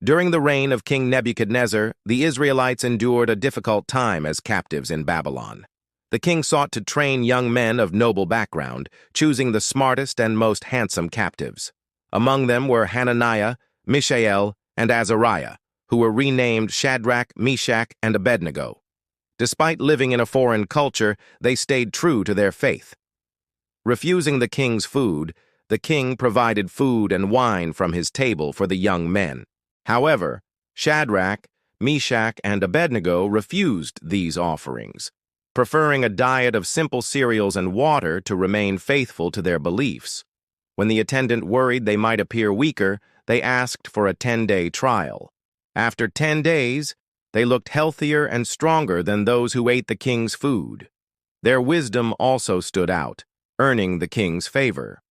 During the reign of King Nebuchadnezzar, the Israelites endured a difficult time as captives in Babylon. The king sought to train young men of noble background, choosing the smartest and most handsome captives. Among them were Hananiah, Mishael, and Azariah, who were renamed Shadrach, Meshach, and Abednego. Despite living in a foreign culture, they stayed true to their faith. Refusing the king's food, the king provided food and wine from his table for the young men. However, Shadrach, Meshach, and Abednego refused these offerings, preferring a diet of simple cereals and water to remain faithful to their beliefs. When the attendant worried they might appear weaker, they asked for a 10-day trial. After 10 days, they looked healthier and stronger than those who ate the king's food. Their wisdom also stood out, earning the king's favor.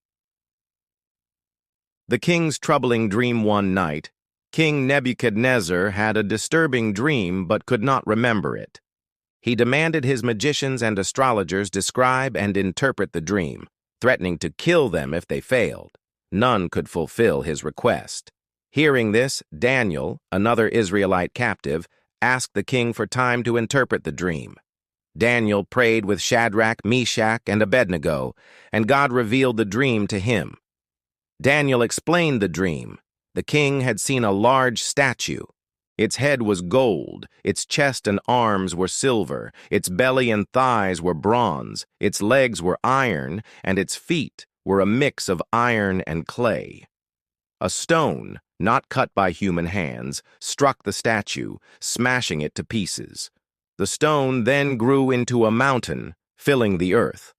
The king's troubling dream one night. King Nebuchadnezzar had a disturbing dream but could not remember it. He demanded his magicians and astrologers describe and interpret the dream, threatening to kill them if they failed. None could fulfill his request. Hearing this, Daniel, another Israelite captive, asked the king for time to interpret the dream. Daniel prayed with Shadrach, Meshach, and Abednego, and God revealed the dream to him. Daniel explained the dream. The king had seen a large statue. Its head was gold, its chest and arms were silver, its belly and thighs were bronze, its legs were iron, and its feet were a mix of iron and clay. A stone, not cut by human hands, struck the statue, smashing it to pieces. The stone then grew into a mountain, filling the earth.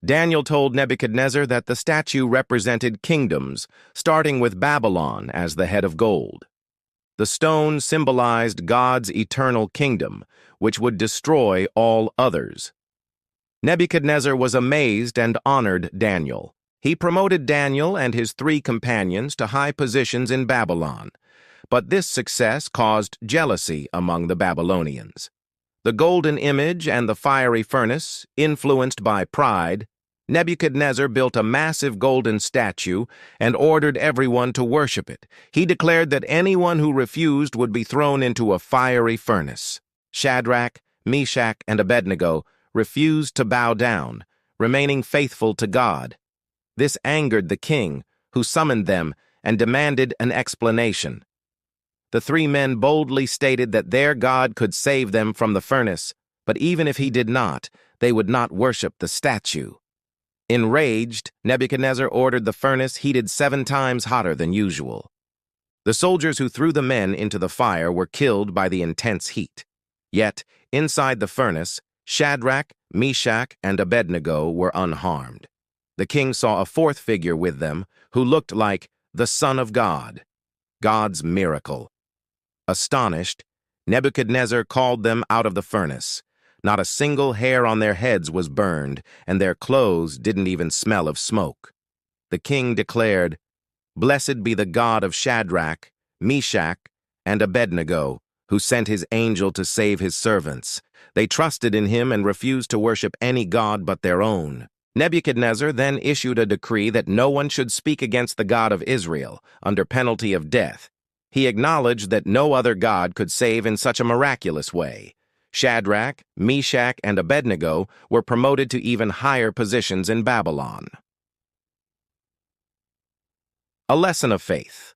Daniel told Nebuchadnezzar that the statue represented kingdoms, starting with Babylon as the head of gold. The stone symbolized God's eternal kingdom, which would destroy all others. Nebuchadnezzar was amazed and honored Daniel. He promoted Daniel and his 3 companions to high positions in Babylon, but this success caused jealousy among the Babylonians. The golden image and the fiery furnace, influenced by pride, Nebuchadnezzar built a massive golden statue and ordered everyone to worship it. He declared that anyone who refused would be thrown into a fiery furnace. Shadrach, Meshach, and Abednego refused to bow down, remaining faithful to God. This angered the king, who summoned them and demanded an explanation. The 3 men boldly stated that their God could save them from the furnace, but even if he did not, they would not worship the statue. Enraged, Nebuchadnezzar ordered the furnace heated 7 times hotter than usual. The soldiers who threw the men into the fire were killed by the intense heat. Yet, inside the furnace, Shadrach, Meshach, and Abednego were unharmed. The king saw a 4th figure with them, who looked like the Son of God, God's miracle. Astonished, Nebuchadnezzar called them out of the furnace. Not a single hair on their heads was burned, and their clothes didn't even smell of smoke. The king declared, "Blessed be the God of Shadrach, Meshach, and Abednego, who sent his angel to save his servants. They trusted in him and refused to worship any god but their own." Nebuchadnezzar then issued a decree that no one should speak against the God of Israel, under penalty of death. He acknowledged that no other god could save in such a miraculous way. Shadrach, Meshach, and Abednego were promoted to even higher positions in Babylon. A lesson of faith.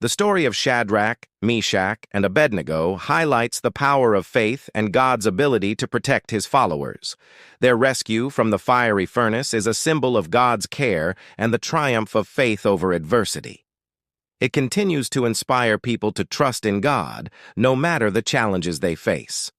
The story of Shadrach, Meshach, and Abednego highlights the power of faith and God's ability to protect his followers. Their rescue from the fiery furnace is a symbol of God's care and the triumph of faith over adversity. It continues to inspire people to trust in God, no matter the challenges they face.